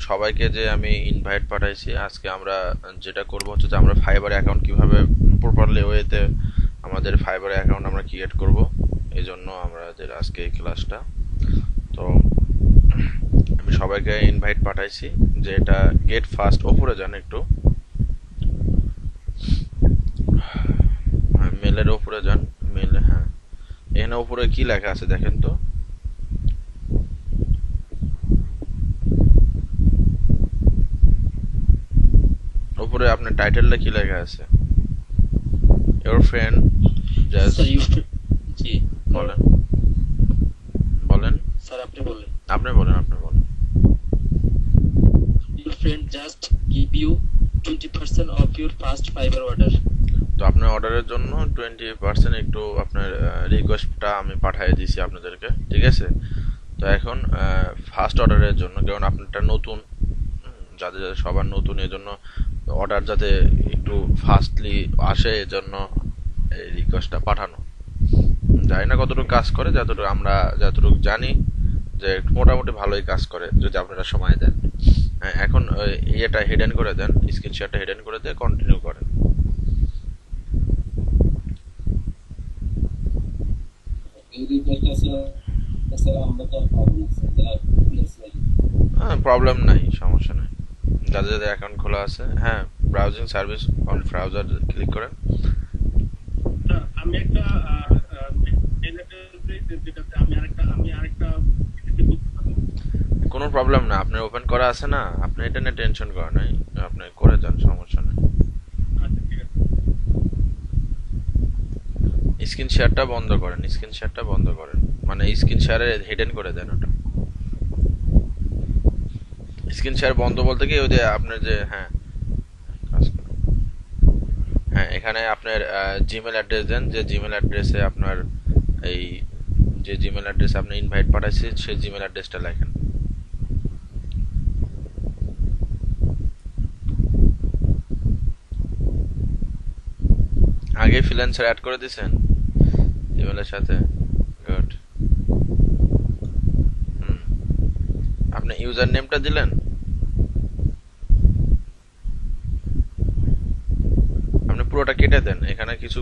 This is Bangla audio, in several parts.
সবাইকে যে আমি ইনভাইট পাঠাইছি, আজকে আমরা যেটা করব হচ্ছে যে আমরা ফাইবার অ্যাকাউন্ট কিভাবে প্রপারলি ওয়েতে আমাদের ফাইবার অ্যাকাউন্ট আমরা ক্রিয়েট করব, এই জন্য আমাদের আজকে এই ক্লাসটা। তো আমি সবাইকে ইনভাইট পাঠাইছি, যে এটা গেট ফার্স্ট ওপরে যান একটু, মেলের ওপরে যান, মেলে, হ্যাঁ এখানে উপরে কি লেখা আছে দেখেন তো। উপরে আপনার টাইটেলটা কি লেখা আছে? ইওর ফ্রেন্ড জাস্ট, স্যার জি বলেন বলেন, স্যার আপনি বললেন আপনি বলেন, আপনি বলেন। your friend just give you 20% of your first fiber order. তো আপনার অর্ডারের জন্য 20% একটু আপনার রিকোয়েস্টটা আমি পাঠিয়ে দিয়েছি আপনাদেরকে, ঠিক আছে? তো এখন ফার্স্ট অর্ডারের জন্য, কারণ আপনারটা নতুন, যাদের যাদের সবার নতুন, এই জন্য অর্ডার যাতে একটু ফাস্টলি আসে, এই জন্য এই রিকোয়েস্টটা পাঠানো। জানি না কতটুকু কাজ করে, যতটুকু আমরা যতটুকু জানি যে মোটামুটি ভালোই কাজ করে যদি আপনারা সময় দেন। হ্যাঁ, এখন ইয়েটা হিডেন করে দেন, স্ক্রিন শেয়ারটা হিডেন করে দিয়ে কন্টিনিউ করেন। হ্যাঁ, প্রবলেম নাই, সমস্যা নাই। যাদের যাদের অ্যাকাউন্ট খোলা আছে, হ্যাঁ, browsing service on browser click করেন। আমি একটা যেটাতে আমি আরেকটা কোনো প্রবলেম না, আপনার ওপেন করা আছে না, আপনি এটা নিয়ে টেনশন করেন নাই, আপনি করে যান, সমস্যা নেই। আচ্ছা ঠিক আছে স্ক্রিন শেয়ারটা বন্ধ করেন, স্ক্রিন শেয়ারটা বন্ধ করেন, মানে স্ক্রিন শেয়ারে হিডেন করে দেন ওটা। স্ক্রিন শেয়ার বন্ধ বলতে কি, ওই যে আপনার যে, হ্যাঁ কাজ করুন। হ্যাঁ, এখানে আপনার জিমেল অ্যাড্রেস দেন, যে জিমেল অ্যাড্রেসে আপনার এই যে জিমেল অ্যাড্রেসে আপনি ইনভাইট পাঠাচ্ছি সেই জিমেল অ্যাড্রেসটা লেখেন। আগে ফ্রিল্যান্সার অ্যাড করে দিয়েছেন ইমেলের সাথে? গুড। হুম, আপনি ইউজার নেমটা দিলেন? আপনি পুরোটা কেটে দেন, এখানে কিছু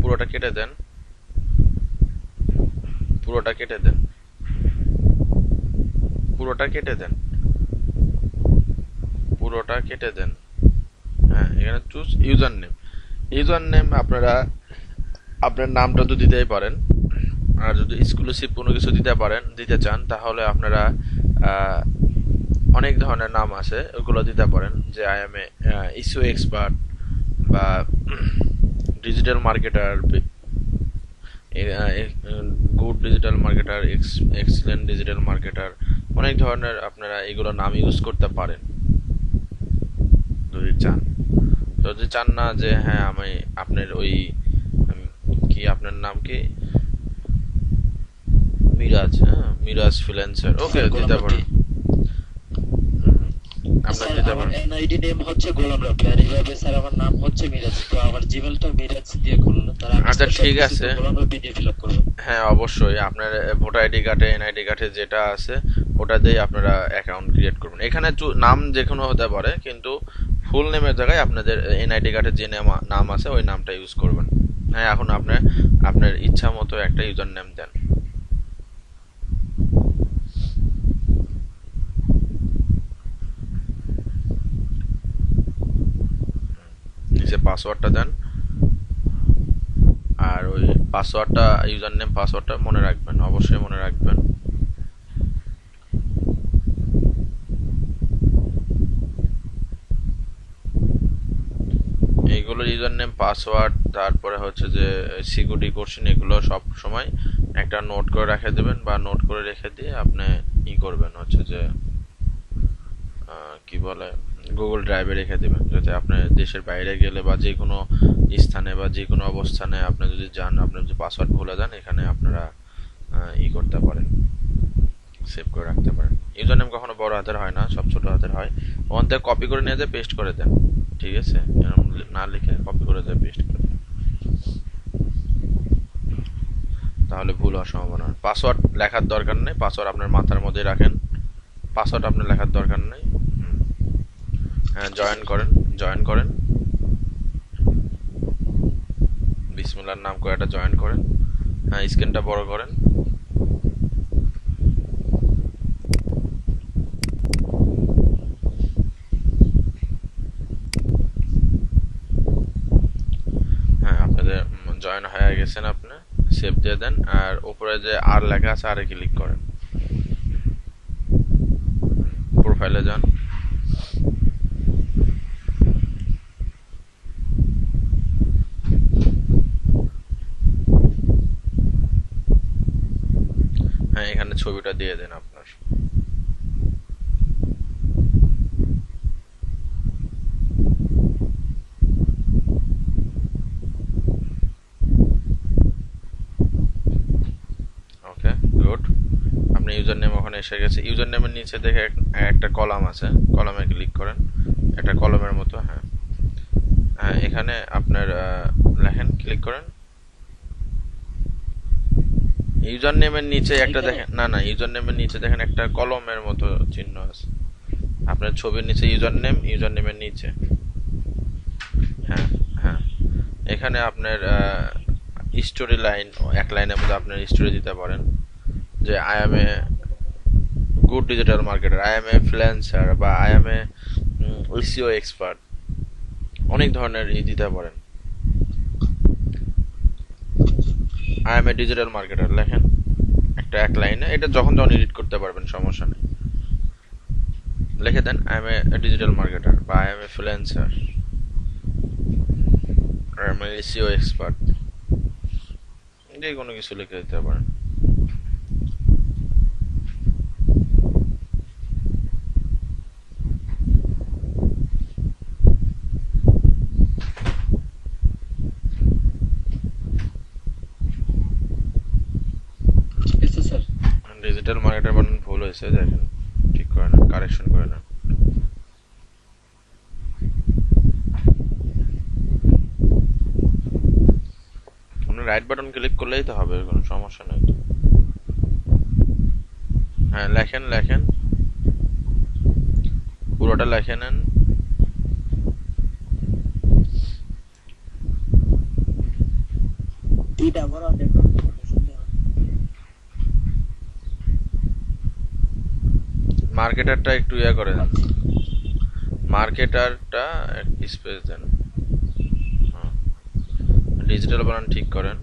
পুরোটা কেটে দেন, পুরোটা কেটে দেন, পুরোটা কেটে দেন, পুরোটা কেটে দেন। হ্যাঁ, এখানে choose user name. User name আপনারা আপনার নামটা তো দিতেই পারেন, আর যদি এক্সক্লুসিভ কোনো কিছু দিতে চান, তাহলে আপনারা আহ, অনেক ধরনের নাম আছে, ওগুলো দিতে পারেন, যে I am a SEO expert, বা digital marketer, good digital marketer, excellent digital marketer, অনেক ধরনের আপনারা এগুলো নাম ইউজ করতে পারেন যদি চান। যদি চান না যে হ্যাঁ আমি আপনার ওই কি আপনার নাম কি, মিরাজ, হ্যাঁ মিরাজ ফ্রিল্যান্সার, ওকে স্যার দিতে গোলাম পারেন, রব্বি আপনার স্যার দিতে আমার পারেন। এনআইডি নেম হচ্ছে গোলাম রব্বি আর এইভাবে স্যার আমার নাম হচ্ছে মিরাজ তো আমার জিমেলটা মিরাজ দিয়ে খুললো তার আমি আচ্ছা স্যার ঠিক সবকিছু তো আছে, গোলাম রব্বি দিয়ে ফিল আপ করবো হ্যাঁ অবশ্যই আপনার ভোটার আইডি কার্ডে, এনআইডি কার্ডে যেটা আছে ওটা দিয়ে আপনারা অ্যাকাউন্ট ক্রিয়েট করবেন। এখানে নাম যে কোনো হতে পারে, কিন্তু ফুল নেমের জায়গায় আপনাদের এনআইডি কার্ডে যে নাম আছে ওই নামটা ইউজ করবেন। হ্যাঁ, এখন আপনার আপনার ইচ্ছা মতো একটা ইউজার নেম দেন। নিচে পাসওয়ার্ডটা দেন, আর ওই পাসওয়ার্ডটা, ইউজার নেম পাসওয়ার্ডটা মনে রাখবেন, অবশ্যই মনে রাখবেন। এইগুলো ইউজার নেম পাসওয়ার্ড, তারপরে হচ্ছে যে সিকিউরিটি কোশ্চেন, এগুলো সব সময় একটা নোট করে রেখে দেবেন, বা নোট করে রেখে দিয়ে আপনি ই করবেন হচ্ছে যে কি বলে, গুগল ড্রাইভে রেখে দেবেন, যাতে আপনার দেশের বাইরে গেলে বা যে কোনো স্থানে বা যে কোনো অবস্থানে আপনি যদি যান, আপনি যদি পাসওয়ার্ড ভুলে যান, এখানে আপনারা ই করতে পারেন, সেভ করে রাখতে পারেন। ইউজার নেম কখনো বড় হাতের হয় না, সব ছোট হাতের হয়। ওখান থেকে কপি করে নিয়ে যেয়ে পেস্ট করে দেন, ঠিক আছে? এরকম না লিখে কপি করে দিয়ে পেস্ট করে দেন, তাহলে ভুল হওয়ার সম্ভাবনা। পাসওয়ার্ড লেখার দরকার নেই, পাসওয়ার্ড আপনার মাথার মধ্যে রাখেন, পাসওয়ার্ড আপনার লেখার দরকার নেই। জয়েন করেন, জয়েন করেন, বিসমিল্লাহর নাম করে একটা জয়েন করেন। হ্যাঁ, স্ক্রিনটা বড় করেন। হ্যাঁ, আপনাদের জয়েন হয়ে গেছেন। আপনি সেভ দিয়ে দেন, আর উপরে যে আর লেখা আছে আরে ক্লিক করেন, প্রোফাইলে যান। হ্যাঁ, এখানে ছবিটা দিয়ে দেন আপনার। ওকে, গুড। আপনি ইউজার নেম ওখানে এসে গেছে। ইউজার নেমের নিচে দেখে একটা কলাম আছে, কলামে ক্লিক করেন, একটা কলমের মতো। হ্যাঁ, হ্যাঁ, এখানে আপনার লেখেন, ক্লিক করেন। ইউজার নেমের নিচে একটা দেখেন, না না, ইউজার নেমের নিচে দেখেন একটা কলমের মতো চিহ্ন আছে আপনার ছবির নিচে, ইউজার নেম, ইউজার নেমের নিচে। হ্যাঁ, হ্যাঁ, এখানে আপনার স্টোরি লাইন, এক লাইনের মধ্যে আপনার স্টোরি দিতে পারেন যে I am a good digital marketer, I am a freelancer, বা I am a SEO expert. অনেক ধরনের দিতে পারেন। I am a digital marketer লেখেন একটা, এক লাইনে। এটা যখন যখন এডিট করতে পারবেন, সমস্যা নেই। লিখে দেন I am a digital marketer, বা I am a freelancer, I am a SEO expert, যে কোনো কিছু লিখে দিতে পারেন। ঠিক আছে স্যার। ডিজিটাল মার্কেটার বানান ভুল হয়েছে, দেখেন ঠিক করে নেন, কারেকশন করে নেন। আপনি রাইট বাটন ক্লিক করলেই তো হবে, কোনো সমস্যা নেই তো। হ্যাঁ, লেখেন, লেখেন, পুরোটা লেখে নেন। এটা বড় দেখো। মার্কেটারটা একটু ইয়া করে দেন, মার্কেটারটা স্পেস দেন। ডিজিটাল বানান ঠিক করেন।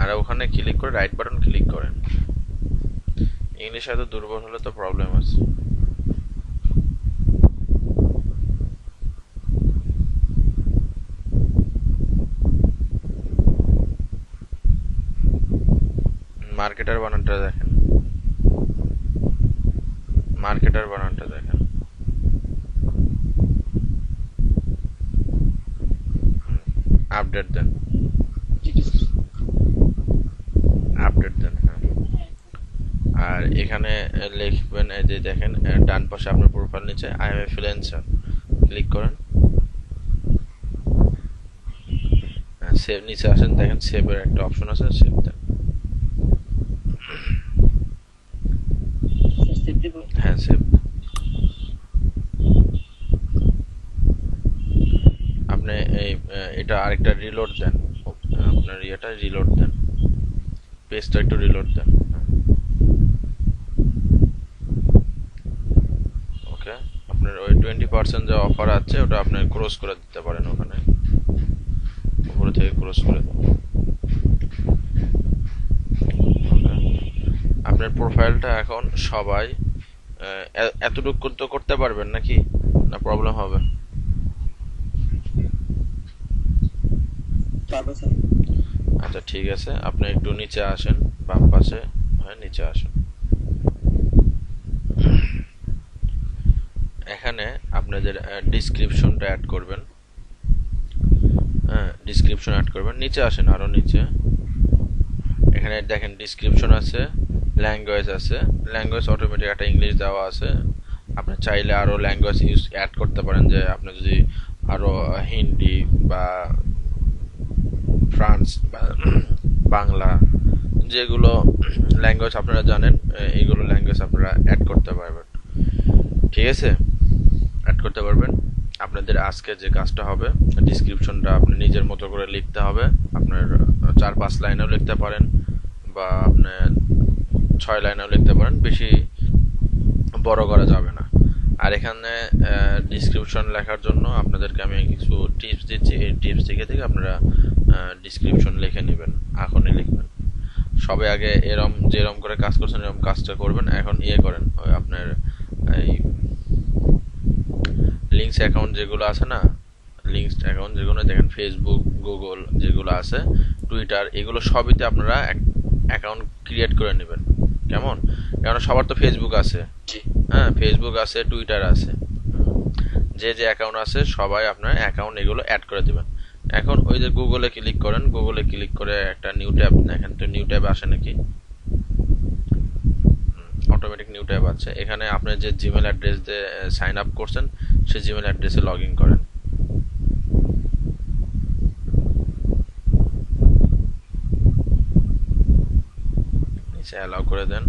আর ওখানে ক্লিক করে রাইট বাটন ক্লিক করেন। ইংলিশ এত দুর্বল হলে তো প্রবলেম আছে। মার্কেটার বানানটা দেখেন, মার্কেটার বানানটা দেখেন। আপডেট দেন, ঠিক আছে। আপডেট দেন। হ্যাঁ, আর এখানে লিখবেন, এই যে দেখেন ডান পাশে আপনার প্রোফাইল নিচে I am a freelancer, click করেন। সেভ নিচে আসেন, দেখেন সেভের একটা অপশন আছে, সেভ দেন। স্যার সেভ দিব। হ্যাঁ, সেভ। আপনি এটা আরেকটা রিলোড দেন, আপনার ইয়েটা রিলোড দেন, পেজটা একটু রিলোড দেন। ওকে, আপনার ওই 20% যে অফার আছে ওটা আপনি ক্রস করে দিতে পারেন, ওখানে উপরে থেকে ক্রস করে দেন। আপনার প্রোফাইলটা এখন সবাই এতটুকু তো করতে পারবেন নাকি, না প্রবলেম হবে? পারবো স্যার। আচ্ছা, ঠিক আছে, আপনি একটু নিচে আসেন, বাম পাশে। হ্যাঁ, নিচে আসেন। এখানে আপনাদের ডিসক্রিপশনটা অ্যাড করবেন। হ্যাঁ, ডিসক্রিপশন অ্যাড করবেন। নিচে আসেন, আরো নিচে। এখানে দেখেন ডিসক্রিপশন আছে, ল্যাঙ্গুয়েজ আছে। ল্যাঙ্গুয়েজ অটোমেটিক একটা ইংলিশ দেওয়া আছে। আপনি চাইলে আরো ল্যাঙ্গুয়েজ অ্যাড করতে পারেন, যে আপনি যদি আরো হিন্দি বা ফ্রান্স বা বাংলা, যেগুলো ল্যাঙ্গুয়েজ আপনারা জানেন, এইগুলো ল্যাঙ্গুয়েজ আপনারা অ্যাড করতে পারবেন। ঠিক আছে, অ্যাড করতে পারবেন। আপনাদের আজকে যে কাজটা হবে, ডিসক্রিপশনটা আপনি নিজের মতো করে লিখতে হবে। আপনার 4-5 লাইনেও লিখতে পারেন বা আপনি 6 লাইনেও লিখতে পারেন, বেশি বড় করা যাবে না। আর এখানে ডিসক্রিপশন লেখার জন্য আপনাদেরকে আমি কিছু টিপস দিচ্ছি, এই টিপস দেখে থেকে আপনারা ডিসক্রিপশন লিখে নেবেন, এখনই লিখবেন। সবে আগে যেরম করে কাজ করছেন এরকম কাজটা করবেন। এখন করেন, ওই আপনার এই লিঙ্কস অ্যাকাউন্ট যেগুলো আছে না, লিঙ্কস অ্যাকাউন্ট যেগুলো দেখেন, ফেসবুক, গুগল যেগুলো আছে, টুইটার, এগুলো সবইতে আপনারা অ্যাকাউন্ট ক্রিয়েট করে নেবেন। কেমন? কারণ সবার তো ফেসবুক আছে, হ্যাঁ, ফেসবুক আছে, টুইটার আছে, যে অ্যাকাউন্ট আছে সবাই আপনার অ্যাকাউন্ট এগুলো অ্যাড করে দিবেন। এখন ওই যে গুগলে ক্লিক করেন, গুগলে ক্লিক করে একটা নিউ ট্যাব, দেখেন তো নিউ ট্যাব আসে নাকি, অটোমেটিক নিউ ট্যাব আছে। এখানে আপনি যে জিমেল অ্যাড্রেস দিয়ে সাইন আপ করছেন সেই জিমেল অ্যাড্রেসে লগ ইন করেন। নিচে অ্যালাউ করে দেন।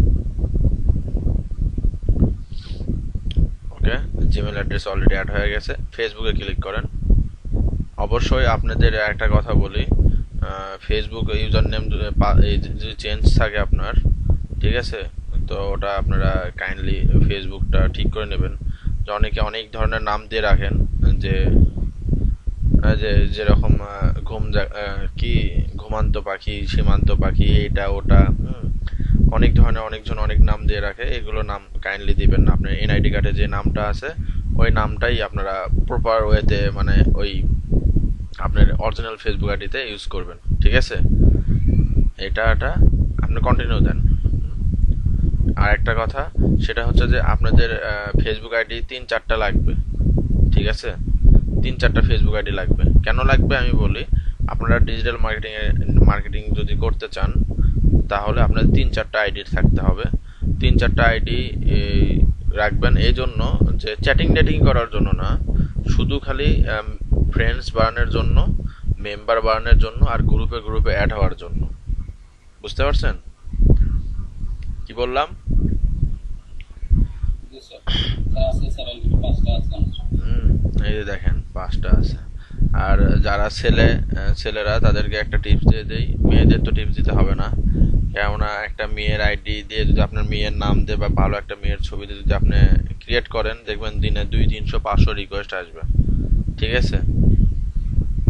ওকে, জিমেল অ্যাড্রেস অলরেডি অ্যাড হয়ে গেছে। ফেসবুকে ক্লিক করেন। অবশ্যই আপনাদের একটা কথা বলি, ফেসবুক ইউজার নেম যদি চেঞ্জ থাকে আপনার, ঠিক আছে, তো ওটা আপনারা কাইন্ডলি ফেসবুকটা ঠিক করে নেবেন। যে অনেকে অনেক ধরনের নাম দিয়ে রাখেন, যে যেরকম কি ঘুমান্ত পাখি, সীমান্ত পাখি, এইটা ওটা, অনেকজন অনেক নাম দিয়ে রাখে। এগুলো নাম কাইন্ডলি দিবেন না। আপনার এনআইডি কার্ডে যে নামটা আছে ওই নামটাই আপনারা প্রপার ওয়েতে, মানে ওই আপনার অরিজিনাল ফেসবুক আইডিতে ইউজ করবেন। ঠিক আছে, এটা আপনি কন্টিনিউ দেন। আর একটা কথা, সেটা হচ্ছে যে আপনাদের ফেসবুক আইডি 3-4টা লাগবে। ঠিক আছে, 3-4টা ফেসবুক আইডি লাগবে। কেন লাগবে আমি বলি। আপনারা ডিজিটাল মার্কেটিং যদি করতে চান তাহলে আপনাদের 3-4টা আইডি থাকতে হবে। 3-4টা আইডি রাখবেন এই জন্য যে চ্যাটিং ডেটিং করার জন্য না, শুধু খালি ফ্রেন্ডস বাড়ানোর জন্য, মেম্বার বাড়ানোর জন্য, আর গ্রুপে অ্যাড হওয়ার জন্য। বুঝতে পারছেন কি বললাম? এই যে দেখেন 5টা আছে। আর যারা ছেলেরা তাদেরকে একটা টিপস দিয়ে দেই, মেয়েদের তো টিপস দিতে হবে না। কেননা একটা মেয়ের আইডি দিয়ে যদি আপনার মেয়ের নাম দিয়ে বা ভালো একটা মেয়ের ছবি দিয়ে যদি আপনি ক্রিয়েট করেন, দেখবেন দিনে 200-300-500 রিকোয়েস্ট আসবে। ঠিক আছে,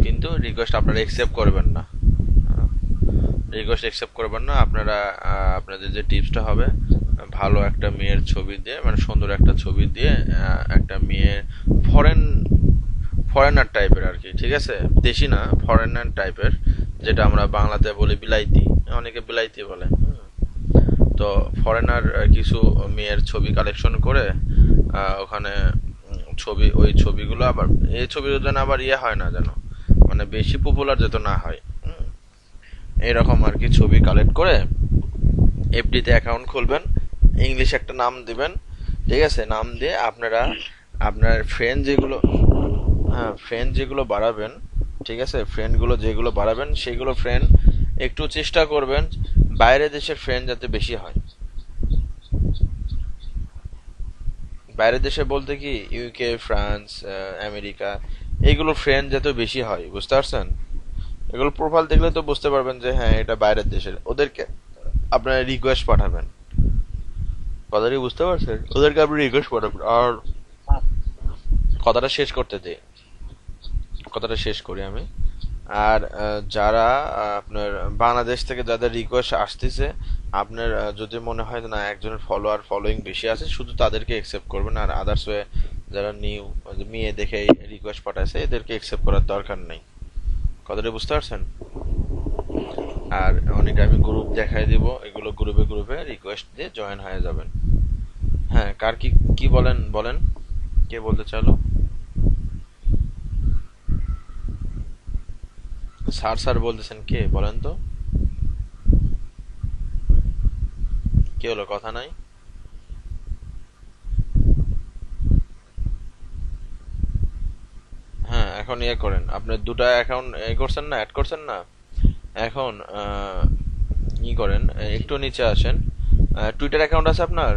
কিন্তু রিকোয়েস্ট আপনারা অ্যাকসেপ্ট করবেন না। আপনারা আপনাদের যে টিপসটা হবে, ভালো একটা মেয়ের ছবি দিয়ে, মানে সুন্দর একটা ছবি দিয়ে, একটা মেয়ের ফরেনার টাইপের আর কি, ঠিক আছে, দেশি না, ফরেনার টাইপের, যেটা আমরা বাংলাতে বলি বিলাইতি, অনেকে বিলাইতি বলে। তো ফরেনার কিছু মেয়ের ছবি কালেকশন করে ওখানে ওই ছবিগুলো আবার, এই ছবিগুলো যেন আবার হয় না, যেন মানে বেশি পপুলার যেন না হয়, এইরকম আর কি ছবি কালেক্ট করে এফডিতে অ্যাকাউন্ট খুলবেন, ইংলিশ একটা নাম দিবেন। ঠিক আছে, নাম দিয়ে আপনারা আপনার ফ্রেন্ড যেগুলো বাড়াবেন, ঠিক আছে, যেগুলো বাড়াবেন সেগুলো ফ্রেন্ড একটু চেষ্টা করবেন বাইরের দেশের ফ্রেন্ড যাতে বেশি হয়। বাইরের দেশে বলতে কি ইউকে, ফ্রান্স, আমেরিকা, এইগুলো ফ্রেন্ড যাতে বেশি হয়। বুঝতে পারছেন? এগুলো প্রোফাইল দেখলে তো বুঝতে পারবেন যে হ্যাঁ এটা বাইরের দেশের। ওদেরকে আপনারা রিকোয়েস্ট পাঠাবেন। কথাটি বুঝতে পারছেন? ওদেরকে আপনি রিকোয়েস্ট পাঠাবেন। আর কথাটা শেষ করি আমি। আর যারা আপনার বাংলাদেশ থেকে যাদের রিকোয়েস্ট আসতেছে, আপনার যদি মনে হয় না একজনের ফলোয়িং বেশি আছে, শুধু তাদেরকে অ্যাকসেপ্ট করবেন। আর আদার্স ওয়ে যারা মেয়ে দেখে রিকোয়েস্ট পাঠাইছে এদেরকে অ্যাকসেপ্ট করার দরকার নেই। কথাটা বুঝতে পারছেন? আর অনেকে আমি গ্রুপ দেখাই দিব, এগুলো গ্রুপে রিকোয়েস্ট দিয়ে জয়েন হয়ে যাবেন। হ্যাঁ, কার কি বলেন, কে বলতে চাইলো? স্যার বলতেছেন, কে বলেন তো? কি হলো, কথা নাই? হ্যাঁ, এখন করেন, আপনি 2টা অ্যাকাউন্ট করছেন না, অ্যাড করছেন না, এখন ই করেন, একটু নিচে আসেন। টুইটার অ্যাকাউন্ট আছে আপনার?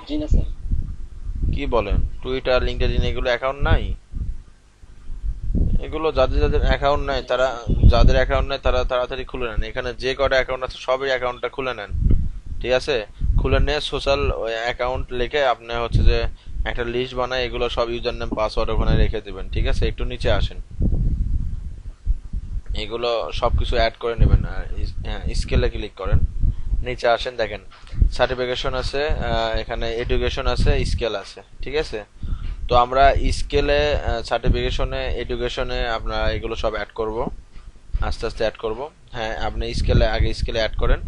জি না স্যার। কি বলেন, টুইটার লিঙ্কডইন এগুলো অ্যাকাউন্ট নাই? এগুলো যাদের যাদের অ্যাকাউন্ট নাই জি না তারা, স্যার। যাদের অ্যাকাউন্ট নাই তারা তাড়াতাড়ি খুলে নেন। এখানে যে কটা অ্যাকাউন্ট আছে সবই অ্যাকাউন্টটা খুলে নেন, ঠিক আছে? খুলে নিয়ে সোশ্যাল অ্যাকাউন্ট লিখে আপনি হচ্ছে যে একটা লিস্ট বানায় এগুলো সব ইউজার নেম পাসওয়ার্ড ওখানে রেখে দিবেন, ঠিক আছে? একটু নিচে আসেন, এগুলো সবকিছু অ্যাড করে নেবেন। হ্যাঁ, স্কেলে ক্লিক করেন, নিচে আসেন, দেখেন সার্টিফিকেশন আছে, এখানে এডুকেশন আছে, স্কেল আছে, ঠিক আছে? তো আমরা স্কেলে, সার্টিফিকেশনে, এডুকেশনে আপনার এগুলো সব অ্যাড করব, আস্তে আস্তে অ্যাড করব। হ্যাঁ, আপনি স্কেলে আগে স্কেলে অ্যাড করেন।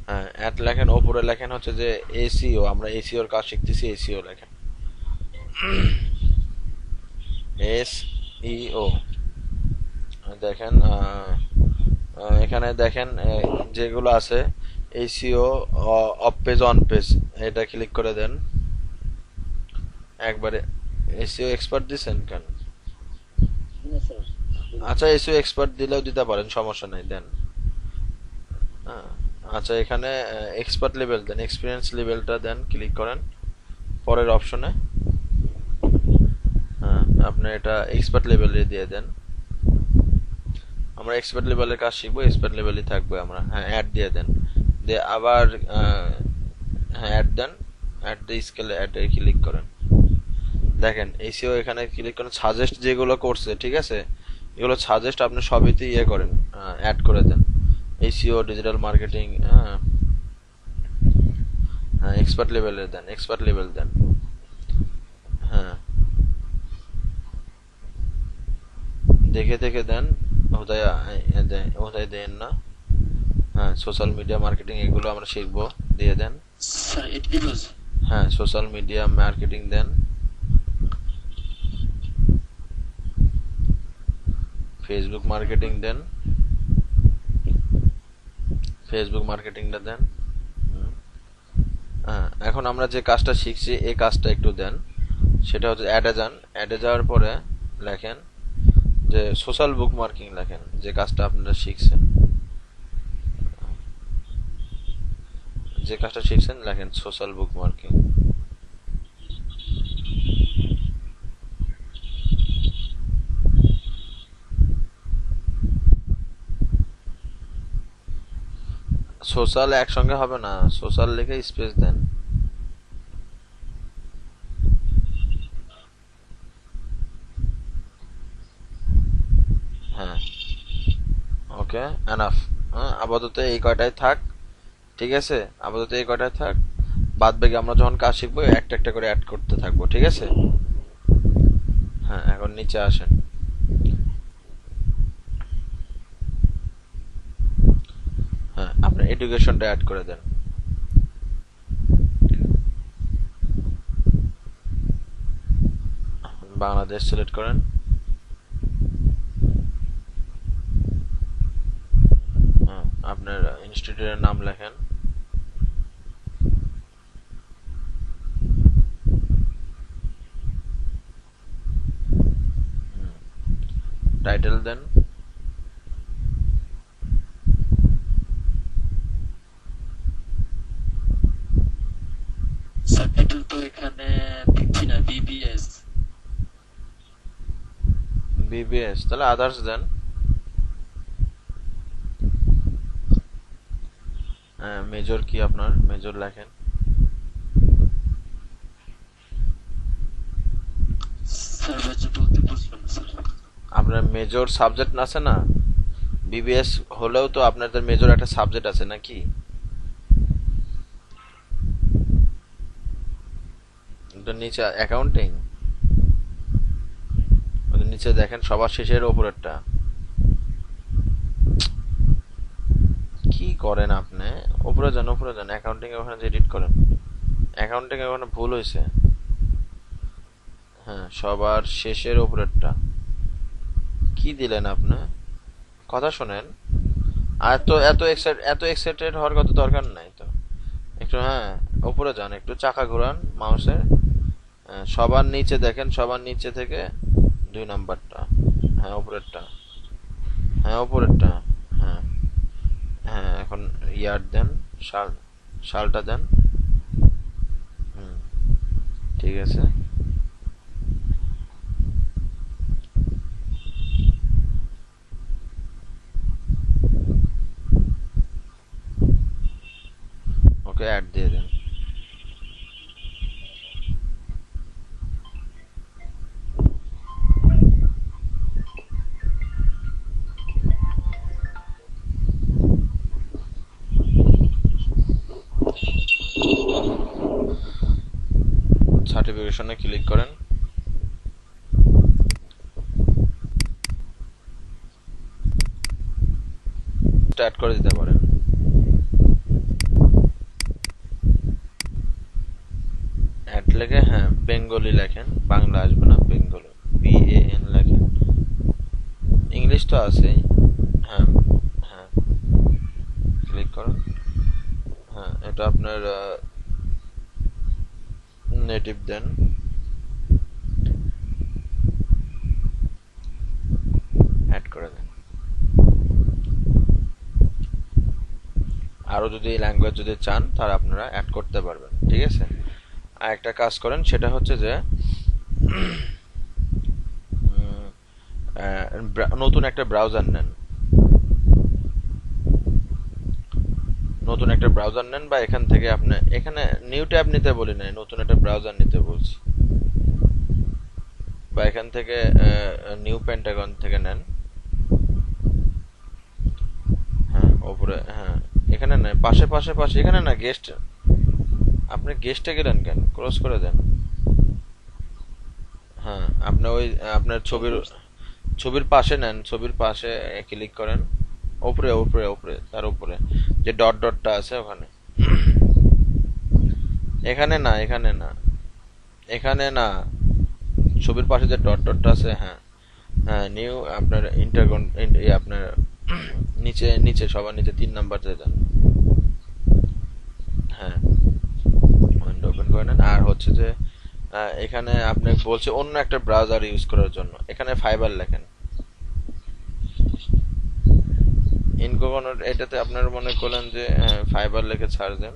হ্যাঁ, অ্যাড লেখেন, ওপরে লেখেন হচ্ছে যে এসিও, আমরা এসিওর কাজ শিখতেছি, এসিও লেখেন, এসইও। দেখেন এখানে দেখেন যেগুলো আছে SEO of page on page, এটা ক্লিক করে দেন একবারে। এসিও এক্সপার্ট দিছেন কেন? জি না স্যার। আচ্ছা, এসইও এক্সপার্ট দিলেও দিতে পারেন, সমস্যা নাই, দেন। হ্যাঁ, আচ্ছা, এখানে এক্সপার্ট লেভেল দেন, এক্সপিরিয়েন্স লেভেলটা দেন, ক্লিক করেন পরের অপশনে। হ্যাঁ, আপনি এটা এক্সপার্ট লেভেলে দিয়ে দেন। আমরা এক্সপার্ট লেভেলের কাজ শিখবো, এক্সপার্ট লেভেলই থাকবে আমরা। হ্যাঁ, অ্যাড দিয়ে দেন, দিয়ে আবার হ্যাঁ অ্যাড দেন, অ্যাড দিয়ে স্কেলে অ্যাডে ক্লিক করেন। দেখেন এসিও এখানে ক্লিক করেন, সাজেস্ট যেগুলো করছে, ঠিক আছে? এগুলো সাজেস্ট আপনি সবইতে ইয়ে করেন, অ্যাড করে দেন। এসিও, ডিজিটাল মার্কেটিং, হ্যাঁ, হ্যাঁ, এক্সপার্ট লেভেলে দেন, এক্সপার্ট লেভেল দেন। হ্যাঁ, দেখে দেখে দেন, হোদায় হোদায় দেন না। হ্যাঁ, সোশ্যাল মিডিয়া মার্কেটিং এগুলো আমরা শিখবো, দিয়ে দেন। স্যার এটি রোজ। হ্যাঁ, সোশ্যাল মিডিয়া মার্কেটিং দেন, ফেসবুক মার্কেটিং দেন, ফেসবুক মার্কেটিংটা দেন। হুম। হ্যাঁ, এখন আমরা যে কাজটা শিখছি এই কাজটা একটু দেন, সেটা হচ্ছে অ্যাডে যান, অ্যাডে যাওয়ার পরে লেখেন যে সোশ্যাল বুক মার্কিং লেখেন, যে কাজটা আপনারা শিখছেন, যে কাজটা শিখছেন লেখেন সোশ্যাল বুক মার্কিং। সোশ্যাল একসঙ্গে হবে না, সোশ্যাল লিখে স্পেস দেন। হ্যাঁ, ওকে, এনাফ। হ্যাঁ, আপাতত এই কয়টাই থাক, ঠিক আছে? আপাতত এই কয়টাই থাক, বাদ বাকি আমরা যখন কাজ শিখবো একটা একটা করে অ্যাড করতে থাকবো, ঠিক আছে? হ্যাঁ, এখন নিচে আসেন। হ্যাঁ, আপনার এডুকেশনটা অ্যাড করে দেন। বাংলাদেশ সিলেক্ট করেন। হ্যাঁ, আপনার ইনস্টিটিউটের নাম লেখেন। টাইটেল দেন। স্যার টাইটেল তো এখানে দেখছি না, বিবিএস। বিবিএস, তাহলে আদার্স দেন। হ্যাঁ, মেজর কি আপনার, মেজর লেখেন। স্যার বাজে বলতে বুঝলাম না স্যার। আপনার মেজর সাবজেক্ট আছে না? বিবিএস হলেও তো আপনাদের মেজর একটা সাবজেক্ট আছে নাকি? ওটার নিচে অ্যাকাউন্টিং, ওদের নিচে দেখেন সবার শেষের ওপরেরটা। কি করেন আপনি? উপরে যান, উপরে যান, অ্যাকাউন্টিং এ ওখানে এডিট করেন। অ্যাকাউন্টিং এ ওখানে ভুল হয়েছে। হ্যাঁ, সবার শেষের ওপরেরটা। কি দিলেন আপনি? কথা শোনেন, আর তো এত এক্সাইটেড হওয়ার কত দরকার নাই তো। একটু, হ্যাঁ, উপরে যান, একটু চাকা ঘোরান মাউসের, সবার নিচে দেখেন, সবার নিচে থেকে 2 নাম্বারটা, হ্যাঁ উপরেরটা, হ্যাঁ উপরেরটা, হ্যাঁ হ্যাঁ এখন ইয়ার দেন, সাল, সালটা দেন। হুম, ঠিক আছে। ওকে অ্যাড দিয়ে দেন। সার্টিফিকেশনে ক্লিক করেন। অ্যাড করে দিতে পারেন। অ্যাড লেখে হ্যাঁ বেঙ্গলি লেখেন, বাংলা আসবে না, বেঙ্গলি, BAN লেখেন। ইংলিশ তো আছেই। হ্যাঁ হ্যাঁ ক্লিক করুন। হ্যাঁ এটা আপনার নেটিভ দেন। অ্যাড করে দেন। আরো যদি ল্যাঙ্গুয়েজ যদি চান তাহলে আপনারা অ্যাড করতে পারবেন, ঠিক আছে। আর একটা কাজ করেন, সেটা হচ্ছে যে নতুন একটা ব্রাউজার নেন, নতুন একটা ব্রাউজার নেন, বা এখান থেকে আপনি এখানে নিউ ট্যাব নিতে বলি নাই, নতুন একটা ব্রাউজার নিতে বলছি। বা এখান থেকে নিউ পেন্টাগন থেকে নেন। হ্যাঁ ওপরে, হ্যাঁ এখানে নেন, পাশে পাশে পাশে, এখানে না গেস্ট, আপনি গেস্টে গেলেন কেন, ক্লোজ করে দেন। হ্যাঁ আপনি ওই আপনার ছবির, ছবির পাশে নেন, ছবির পাশে ক্লিক করেন, উপরে উপরে উপরে তার উপরে যে ডট ডটটা আছে ওখানে। এখানে না, এখানে না, এখানে না, ছবির পাশে যে ডট ডটটা আছে, হ্যাঁ হ্যাঁ নিউ আপনার ইন্টারকন, আপনার নিচে নিচে সবার নিচে 3 নাম্বারতে যান। হ্যাঁ উইন্ডো ওপেন করে নেন। আর হচ্ছে যে এখানে আপনি বলছে অন্য একটা ব্রাউজার ইউজ করার জন্য, এখানে ফাইবার লেখেন। ইনকোগনিটো এটাতে আপনার মনে করলেন যে ফাইবার লিখে ছাড় দেন।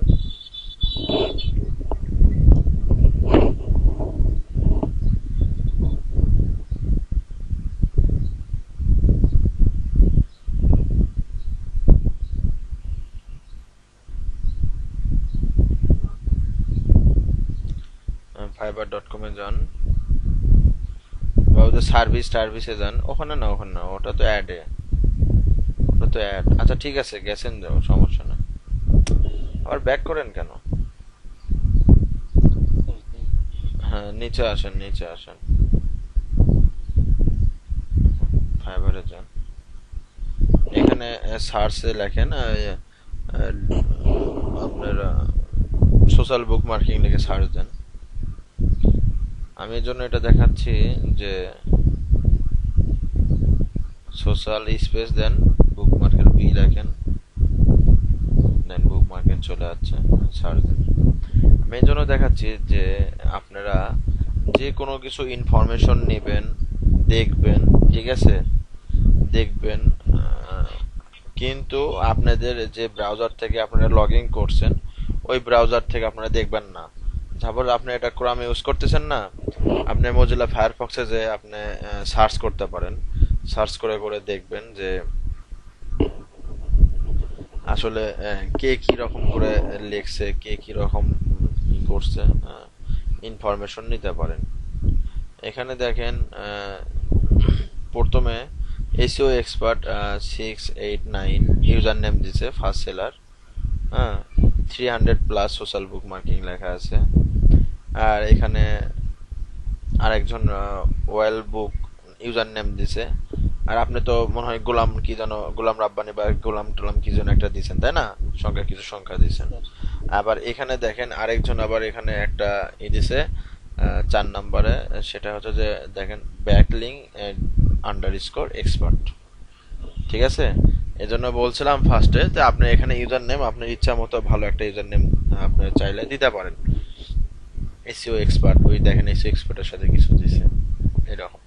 fiber.com-এ যান, বা ওদের সার্ভিস টার্ভিসে যান, ওখানে না, ওখানে না, ওটা তো অ্যাডে, ওটা তো অ্যাড। আচ্ছা ঠিক আছে গেছেন, যাও সমস্যা না। আবার ব্যাক করেন কেন? হ্যাঁ নিচে আসেন, নিচে আসেন, ফাইবারে যান। এখানে সার্চে লেখেন আপনার সোশ্যাল বুক মার্কিং লিখে সার্চ দেন। আমি এর জন্য এটা দেখাচ্ছি যে সোশ্যাল স্পেস দেন, বুক মার্কেট বি লেখেন, দেন বুক মার্কেট চলে যাচ্ছে, সার্চ দেন। আমি এর জন্য দেখাচ্ছি যে আপনারা যে কোনো কিছু ইনফরমেশন নেবেন, দেখবেন, ঠিক আছে, দেখবেন, কিন্তু আপনাদের যে ব্রাউজার থেকে আপনারা লগ ইন করছেন ওই ব্রাউজার থেকে আপনারা দেখবেন না। সাপোজ আপনি এটা ক্রোম ইউজ করতেছেন না, আপনি মজিলা ফায়ারফক্সে যে আপনি সার্চ করতে পারেন, সার্চ করে করে দেখবেন যে আসলে কে কি রকম করে লিখছে, কে কি রকম করছে, ইনফরমেশন নিতে পারেন। এখানে দেখেন প্রথমে এসইও এক্সপার্ট 689 ইউজার নেম দিছে, ফার্স্ট সেলার, হ্যাঁ 300+ সোশ্যাল বুক মার্কিং লেখা আছে। আর এখানে আরেকজন ওয়েল বুক ইউজার নেম দিছে। আর আপনি তো মনে হয় গোলাম কি যেন, গোলাম রাব্বানি বা গোলাম টোলাম কি যেন একটা দিছেন, তাই না, সংখ্যা কিছু সংখ্যা দিছেন। আবার এখানে দেখেন আরেকজন আবার এখানে একটা দিছে 4 নম্বরে, সেটা হচ্ছে যে দেখেন ব্যাকলিং আন্ডারস্কোর এক্সপার্ট, ঠিক আছে। এজন্য বলছিলাম ফার্স্টে যে আপনি এখানে ইউজার নেম আপনার ইচ্ছা মতো ভালো একটা ইউজার নেম আপনি চাইলে দিতে পারেন। এসইও এক্সপার্ট, ওই দেখেন এসইও এক্সপার্টের সাথে কিছু দিছে এরকম।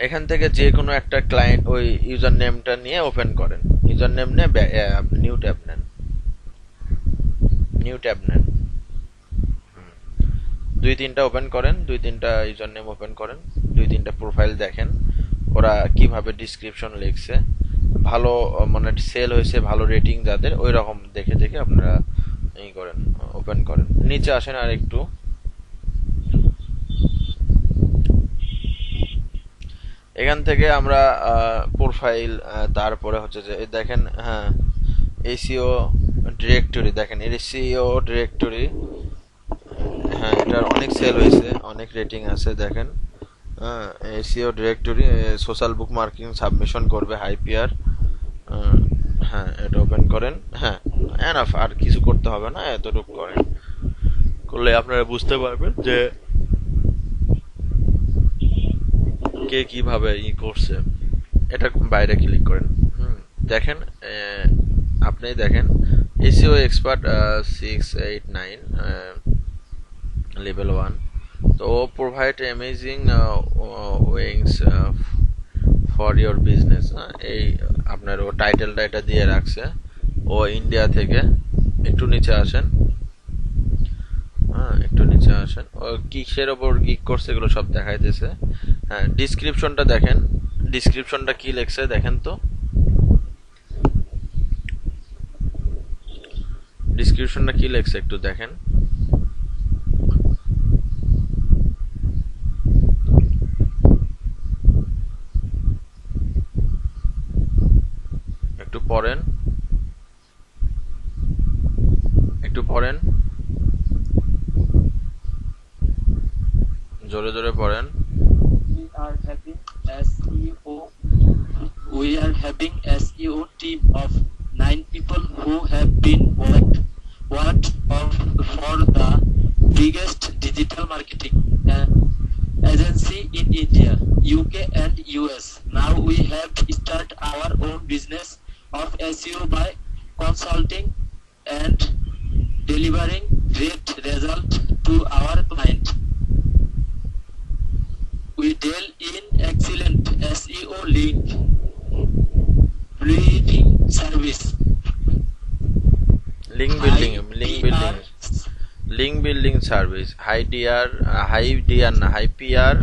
এখান থেকে যে কোনো একটা ক্লায়েন্ট ওই ইউজার নেমটা নিয়ে ওপেন করেন, ইউজার নেম নিয়ে নিউ ট্যাব নেন, নিউ ট্যাব নেন, 2-3টা ওপেন করেন, 2-3টা ইউজার নেম ওপেন করেন, 2-3টা প্রোফাইল দেখেন ওরা কিভাবে ডিসক্রিপশন লিখছে, ভালো মানে সেল হয়েছে, ভালো রেটিং যাদের, ওই রকম দেখে দেখে আপনারা এই করেন, ওপেন করেন। নিচে আসেন আর একটু, এখান থেকে আমরা প্রোফাইল, তারপরে হচ্ছে যে দেখেন, হ্যাঁ এসইও ডিরেক্টরি দেখেন, এসইও ডিরেক্টরি, হ্যাঁ এটার অনেক সেল হয়েছে, অনেক রেটিং আছে দেখেন। হ্যাঁ এসইও ডিরেক্টরি সোশ্যাল বুক মার্কিং সাবমিশন করবে হাই পিয়ার, হ্যাঁ এটা ওপেন করেন। হ্যাঁ এনাফ, আর কিছু করতে হবে না, এতটুকু করেন, করলে আপনারা বুঝতে পারবেন যে কে কিভাবে করছে। এটা বাইরে ক্লিক করেন, দেখেন আপনি দেখেন এসইও এক্সপার্ট 689 লেভেল 1, তো provide amazing wings for your business, এই আপনার ও টাইটেলটা এটা দিয়ে রাখছে, ও ইন্ডিয়া থেকে। একটু নিচে আসেন, হ্যাঁ একটু নিচে আসেন, ও কিসের ওপর গিক করছে এগুলো সব দেখাইতেছে। হ্যাঁ ডিসক্রিপশনটা দেখেন, ডিসক্রিপশনটা কি লেখছে দেখেন তো, ডিসক্রিপশনটা কি লেখছে একটু দেখেন। একটু পড়েন, একটু পড়েন, জোরে জোরে পড়েন। We are having SEO. We are having SEO team of 9 people who have been worked of for the biggest digital marketing agency in India, UK and US. Now we have started our own business of SEO by consulting and delivering great result to our client. We deal in excellent SEO link building service. Link building, link building service, high DR, high DR না হাই পিআর,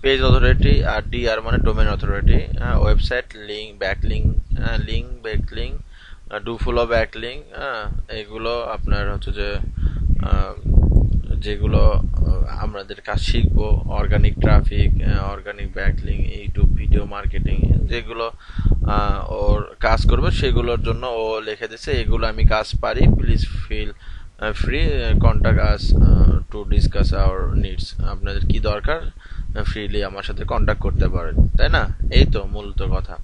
পেজ অথরিটি, আর ডিআর মানে domain authority, website link, backlink, link backlink, do follow backlink, এগুলো আপনার হচ্ছে যে যেগুলো আমাদের কাজ শিখবো, organic traffic, organic backlink, YouTube video marketing, যেগুলো ওর কাজ করবে সেগুলোর জন্য ও লিখে দিচ্ছে, এগুলো আমি কাজ পারি, please feel free contact us to discuss our needs, আপনাদের কি দরকার ফ্রিলি আমার সাথে কন্ট্যাক্ট করতে পারেন, তাই না? এই তো মূলত কথা।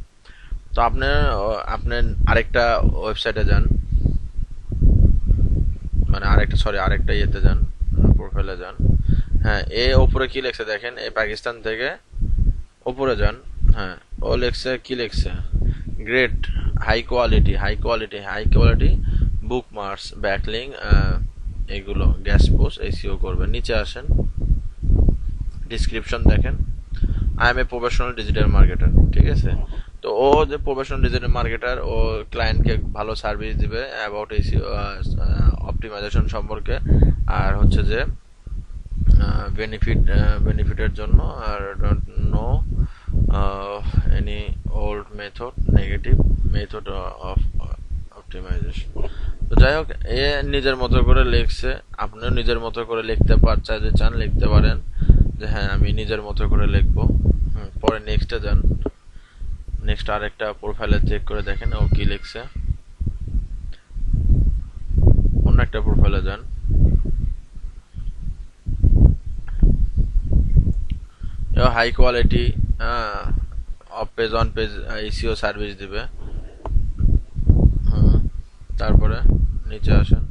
তো আপনার আরেকটা ওয়েবসাইটে যান, মানে আরেকটা ইয়েতে যান, প্রোফাইলে যান। হ্যাঁ ওপরে কি লেখছে দেখেন, পাকিস্তান থেকে ওপরে যান। হ্যাঁ ও লেখছে কি লেখছে, great high quality bookmarks, backlink, এগুলো গেস্ট পোস্ট এসইও করবে। নিচে আসেন, ডিসক্রিপশন দেখেন, I am a professional digital marketer, ঠিক আছে? তো ও যে প্রফেশনাল ডিজিটাল মার্কেটার, ও ক্লায়েন্টকে ভালো সার্ভিস দিবে অ্যাবাউট এসইও অপটিমাইজেশন সম্পর্কে, আর হচ্ছে যে বেনিফিটের জন্য, আর don't know any old method, negative method of optimisation. তো যাই হোক, এ নিজের মতো করে লিখছে, আপনিও নিজের মতো করে লিখতে চান লিখতে পারেন, যে হ্যাঁ আমি নিজের মতো করে লিখবো। পরে নেক্সটে যান, নেক্সট আরেকটা প্রোফাইলে চেক করে দেখেন ও কি লিখছে, অন্য একটা প্রোফাইলে যান, high quality page on page SEO service দিবে। তারপরে নিচে আসেন,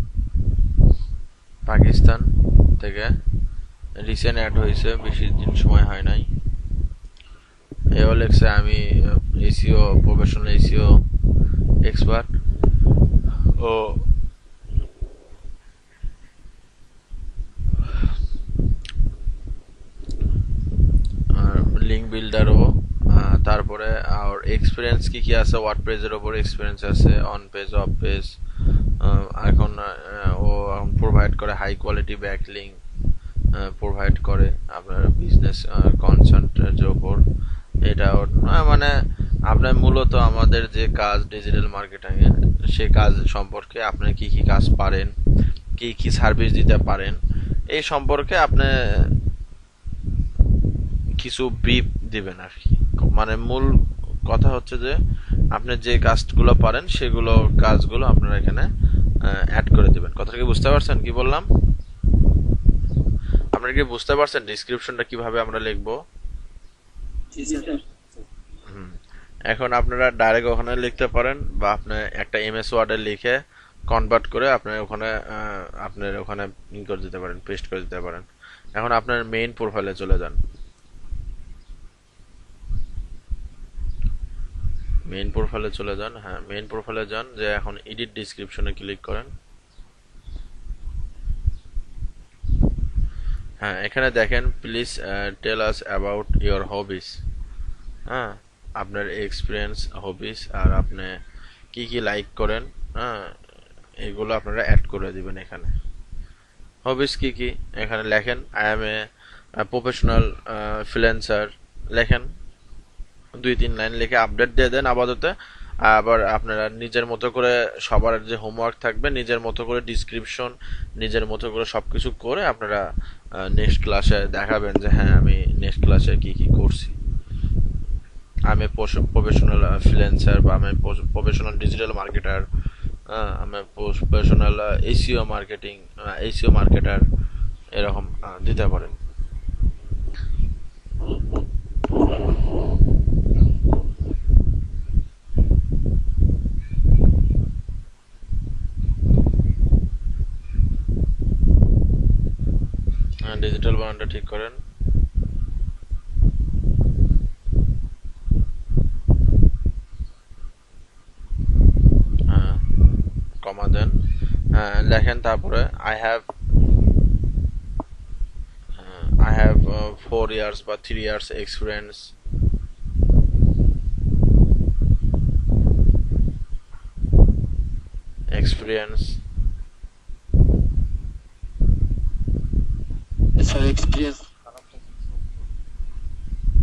পাকিস্তান থেকে রিসেন্ট অ্যাড হয়েছে, বেশি দিন সময় হয় নাই। এও লেখছে আমি এসইও প্রফেশনাল এসইও এক্সপার্ট, ও লিঙ্ক বিল্ডারও, তারপরে আর এক্সপিরিয়েন্স কি কি আছে, ওয়ার্ডপ্রেসের উপর এক্সপিরিয়েন্স আছে, অন পেজ অফ পেজ। এখন ও প্রোভাইড করে হাই কোয়ালিটি ব্যাকলিঙ্ক, প্রোভাইড করে আপনার বিজনেস কনসেন্ট্রেটের উপর। এটা মানে আপনার মূলত আমাদের যে কাজ ডিজিটাল মার্কেটিং এর, সে কাজ সম্পর্কে আপনি কি কি কাজ পারেন, কি কি সার্ভিস দিতে পারেন, এই সম্পর্কে আপনি কিছু ব্রিফ দিবেন আর কি। মানে মূল কথা হচ্ছে যে আপনি যে কাজগুলো পারেন সেগুলো কাজগুলো আপনারা এখানে অ্যাড করে দিবেন। কথাটা কি বুঝতে পারছেন কি বললাম? আপনারা কি বুঝতে পারছেন ডেসক্রিপশনটা কিভাবে আমরা লিখবো? এখন আপনারা ডাইরেক্ট ওখানে লিখতে পারেন, বা আপনি একটা এমএস ওয়ার্ডে লিখে কনভার্ট করে আপনার ওখানে করে দিতে পারেন, পেস্ট করে দিতে পারেন। এখন আপনার মেইন প্রোফাইলে চলে যান। মেইন প্রোফাইলে চলে যান, হ্যাঁ মেইন প্রোফাইলে যান, যে এখন এডিট ডেসক্রিপশনে ক্লিক করেন। হ্যাঁ এখানে দেখেন please tell us about your hobbies. হ্যাঁ আপনার এক্সপিরিয়েন্স, হবিস, আর আপনি কি কি লাইক করেন, হ্যাঁ এগুলো আপনারা অ্যাড করে দিবেন এখানে। হবিস কি কি এখানে লেখেন, I am a professional freelancer লেখেন, 2-3 লাইন লিখে আপডেট দিয়ে দেন আপাতত। আবার আপনারা নিজের মতো করে সবার যে হোমওয়ার্ক থাকবে নিজের মতো করে ডিসক্রিপশন, নিজের মতো করে সবকিছু করে আপনারা নেক্সট ক্লাসে দেখাবেন যে হ্যাঁ আমি নেক্সট ক্লাসে কি কি করছি। আমি প্রফেশনাল ফ্রিল্যান্সার, বা আমি প্রফেশনাল ডিজিটাল মার্কেটার, আমি professional SEO marketing, SEO marketer, এরকম দিতে পারেন। ডিজিটাল বানানটা ঠিক করেন। কমা দেন, লেখেন তারপরে I have 4 years বা 3 years experience এক্সপিরিয়েন্স।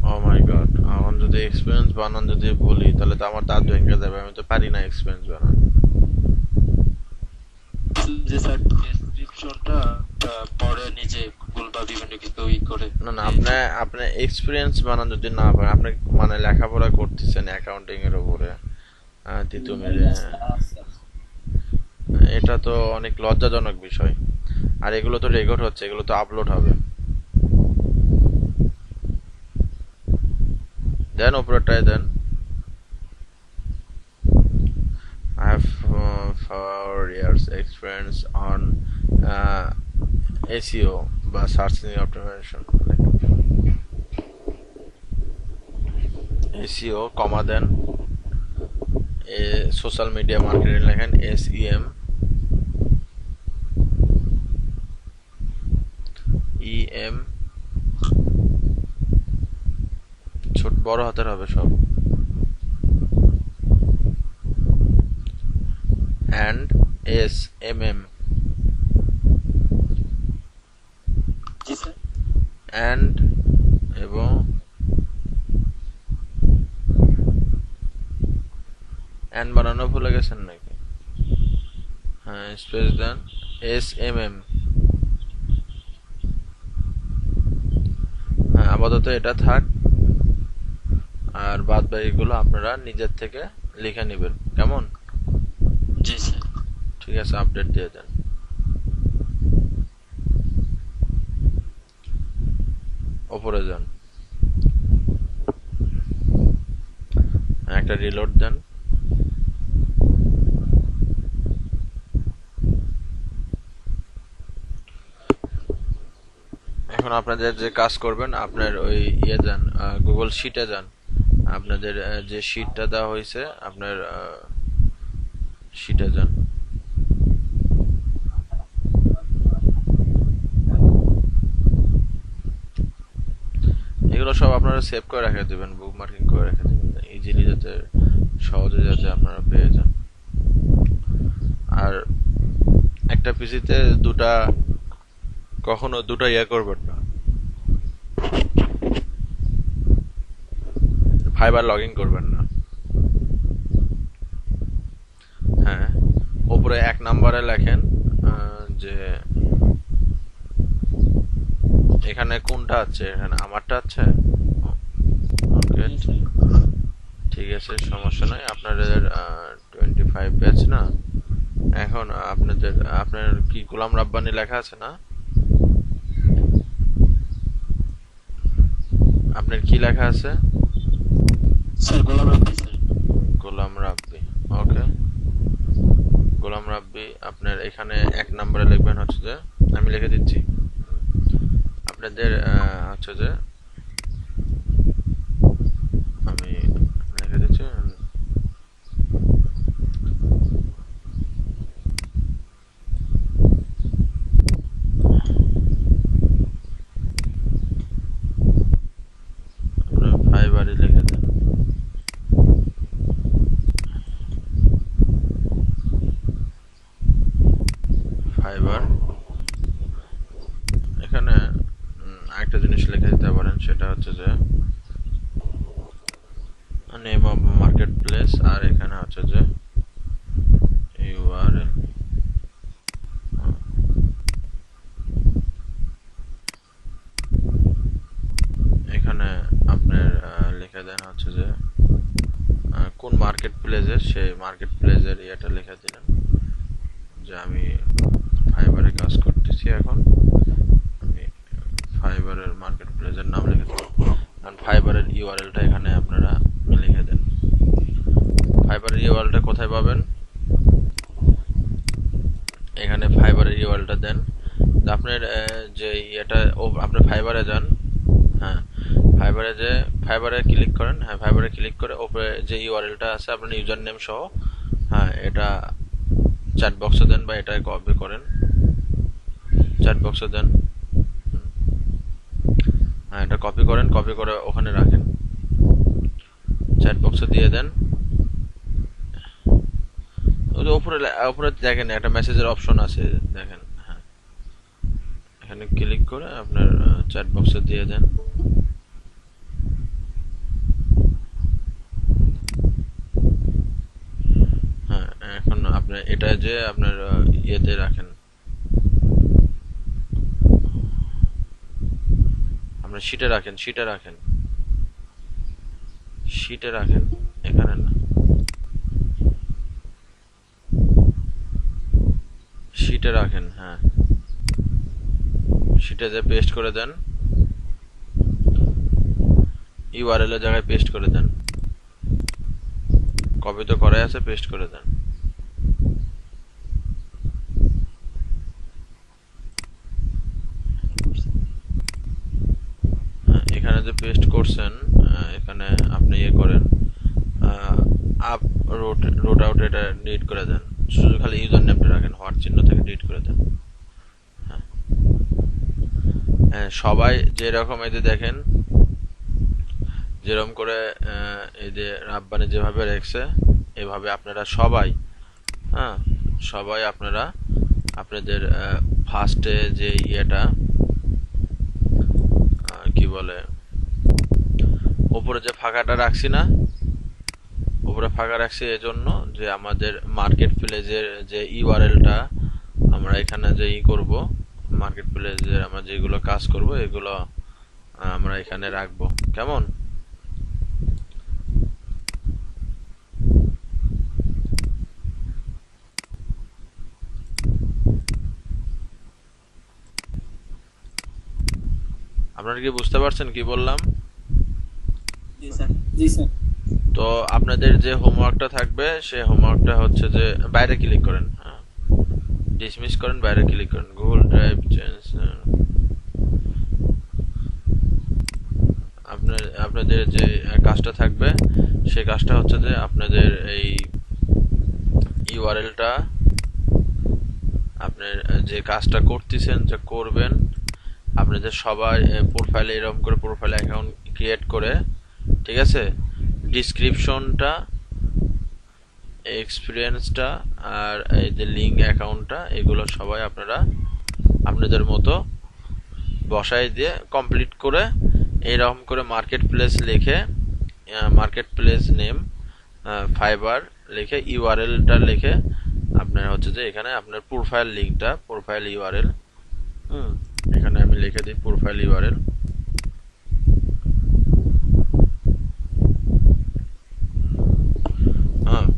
ও মাই গড, আমার যদি এক্সপিরিয়েন্স বানান যদি বলি তাহলে তো আমার দাঁত ভেঙে যাবে, আমি তো পারি না এক্সপিরিয়েন্স বানান। যে স্যার ডেসক্রিপশনটা পরে নিজে গুগল বা বিভিন্ন কিছু করে। না না, আপনি এক্সপিরিয়েন্স বানান যদি না পারেন, আপনি মানে লেখাপড়া করতেছেন অ্যাকাউন্টিং এর উপরে, তিতু মেরে, এটা তো অনেক লজ্জাজনক বিষয়। আর এগুলো তো রেকর্ড হচ্ছে, এগুলো তো আপলোড হবে। দেন উপরেরটায় দেন, I have 4 years experience on SEO বা সার্চ ইঞ্জিন অপটিমাইজেশন। SEO কমা দেন, সোশ্যাল মিডিয়া মার্কেটিং লেখেন SEM, ছোট বড় হাতের হবে সব, and SMM, G sir. and এবং and বানানো ভুলে গেছেন নাকি? হ্যাঁ স্পেস দেন, SMM। হ্যাঁ আপাতত এটা থাক, আর বাদ বাকিগুলো আপনারা নিজের থেকে লিখে নেবেন, কেমন? জি স্যার। ঠিক আছে, আপডেট দিয়ে দেন। ওপরে যান, একটা রিলোড দেন। এখন আপনাদের যে কাজ করবেন, আপনার ওই যান, গুগল শিটে যান, আপনাদের যে শিটটা দেওয়া হয়েছে আপনার শিটে যান। এগুলো সব আপনারা সেভ করে রেখে দিবেন, বুকমার্কিং করে রেখে দিবেন ইজিলি, যাতে সহজে যাতে আপনারা পেয়ে যান। আর একটা পিসিতে কখনো দুটা ইয়ে করবেন না, ফাইবার লগ ইন করবেন না। হ্যাঁ, উপরে 1 নম্বরে লেখেন যে এখানে কোনটা আছে, এখানে আমারটা আছে। ওকে, ঠিক আছে, সমস্যা নাই। আপনাদের 25 ব্যাচ না, এখন আপনার কি গোলাম রাব্বানি লেখা আছে না? আপনার কি লেখা আছে? Sir Golam rabbi sir. Golam Rabbi, ওকে। গোলাম রাব্বি আপনার এখানে 1 নম্বরে লিখবেন হচ্ছে যে, আমি লিখে দিচ্ছি আপনাদের হচ্ছে যে, আমি লিখে দিচ্ছি ফাইবারে লিখে দেন। ফাইবার, এখানে আরেকটা জিনিস লিখে দিতে পারেন, সেটা হচ্ছে যে নেম অফ মার্কেট প্লেস, আর এখানে হচ্ছে যে ইউআরএল। এখানে আপনার লিখে দেন হচ্ছে যে কোন মার্কেট প্লেসের, সেই মার্কেট প্লেসের ইয়েটা লিখে দিলেন যে আমি ফাইবারে কাজ করতেছি, এখন আমি ফাইবারের মার্কেট প্লেসের নাম লিখে দেব। কারণ ফাইবারের ইউআরএলটা এখানে আপনারা লিখে দেন। ফাইবারের ইউআরএলটা কোথায় পাবেন? এখানে ফাইবারের ইউআরএলটা দেন। আপনার যে এটা আপনি ফাইবারে যান, হ্যাঁ ফাইবারে ক্লিক করেন, হ্যাঁ ফাইবারে ক্লিক করে উপরে যে ইউআরএলটা আছে আপনার ইউজার নেম সহ, হ্যাঁ এটা চ্যাট বক্সে দেন বা এটা কপি করেন, চ্যাট বক্সে দেন। হ্যাঁ এটা কপি করেন, কপি করে ওখানে রাখেন, চ্যাট বক্সে দিয়ে দেন। ওই যে উপরে দেখেন একটা মেসেজের অপশন আছে, দেখেন, হ্যাঁ এখানে ক্লিক করে আপনার চ্যাট বক্সে দিয়ে দেন। হ্যাঁ এখন আপনি এটা যে আপনার ইয়েতে রাখেন, আপনার শিটে রাখেন, এখানে না, শিটে রাখেন। হ্যাঁ শিটে যে পেস্ট করে দেন, ইউআরএল এর জায়গায় পেস্ট করে দেন, কপি তো করাই আছে, পেস্ট করে দেন। এখানে যে পেস্ট করছেন, এখানে আপনি ইয়ে করেন, আপ রোট আউট এটা ডিলিট করে দেন, শুধু খালি ইউজার নেমটা রাখেন, হোয়াট চিহ্ন থেকে ডিলিট করে দেন। হ্যাঁ সবাই যেরকম এই যে দেখেন, যেরকম করে এই যে রাব্বানি যেভাবে রেখেছে, এভাবে আপনারা সবাই, হ্যাঁ সবাই আপনারা আপনাদের ফার্স্টে যে ইয়েটা কি বলে, উপরে যে ফাঁকাটা রাখছি না, উপরে ফাঁকা রাখছি এজন্য যে আমাদের মার্কেট প্লেসের যে ইউআরএলটা আমরা এখানে যে করব, মার্কেট প্লেসের আমরা যেগুলো কাজ করব এগুলো আমরা এখানে রাখবো। কেমন? আপনারা কি বুঝতে পারছেন কি বললাম? জি স্যার, জি স্যার। তো আপনাদের যে হোমওয়ার্কটা থাকবে, সেই হোমওয়ার্কটা হচ্ছে যে বাইরে ক্লিক করেন, হ্যাঁ ডিসমিস করেন, বাইরে ক্লিক করেন, গুগল ড্রাইভ চেঞ্জ। আপনাদের যে কাজটা থাকবে, সেই কাজটা হচ্ছে যে আপনাদের এই ইউআরএলটা, আপনার যে কাজটা করতেছেন, যে করবেন, আপনাদের সবাই প্রোফাইলে এরকম করে প্রোফাইল অ্যাকাউন্ট ক্রিয়েট করে, ঠিক আছে, ডিসক্রিপশনটা, এক্সপিরিয়েন্সটা আর এই যে লিঙ্ক অ্যাকাউন্টটা, এগুলো সবাই আপনারা আপনাদের মতো বসাই দিয়ে কমপ্লিট করে এইরকম করে মার্কেট প্লেস লিখে, মার্কেট প্লেস নেম ফাইবার লিখে, ইউআরএলটা লিখে আপনার হচ্ছে যে এখানে আপনার প্রোফাইল লিঙ্কটা, প্রোফাইল ইউআরএল, এখানে আমি লিখে দিই প্রোফাইল ইউআরএল।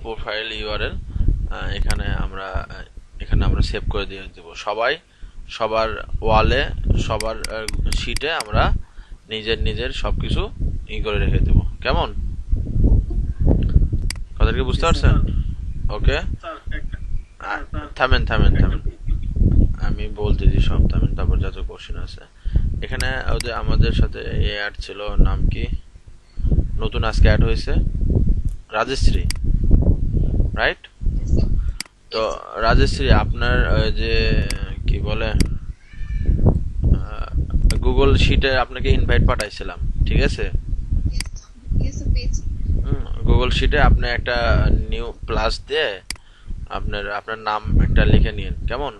প্রোফাইল ইউআরএল এখানে আমরা সেভ করে দিয়ে দেব। সবার ওয়ালে, সবার শিটে আমরা নিজের সবকিছু করে রেখে দেব। কেমন, কথাটা কি বুঝতে পারছেন? ওকে, থামেন আমি বলতেছি সব, থামেন, তারপর যত কোশ্চেন আছে। এখানে ওদের আমাদের সাথে অ্যাড ছিল, নাম কি, নতুন আজকে অ্যাড হয়েছে রাজশ্রী, রাইট? তো রাজশ্রী, আপনার যে কি বলে গুগল শিটে আপনাকে ইনভাইট পাঠাইছিলাম, ঠিক আছে? গুগল শিটে আপনি একটা নিউ প্লাস দিয়ে আপনার নাম একটা লিখে নিন, কেমন?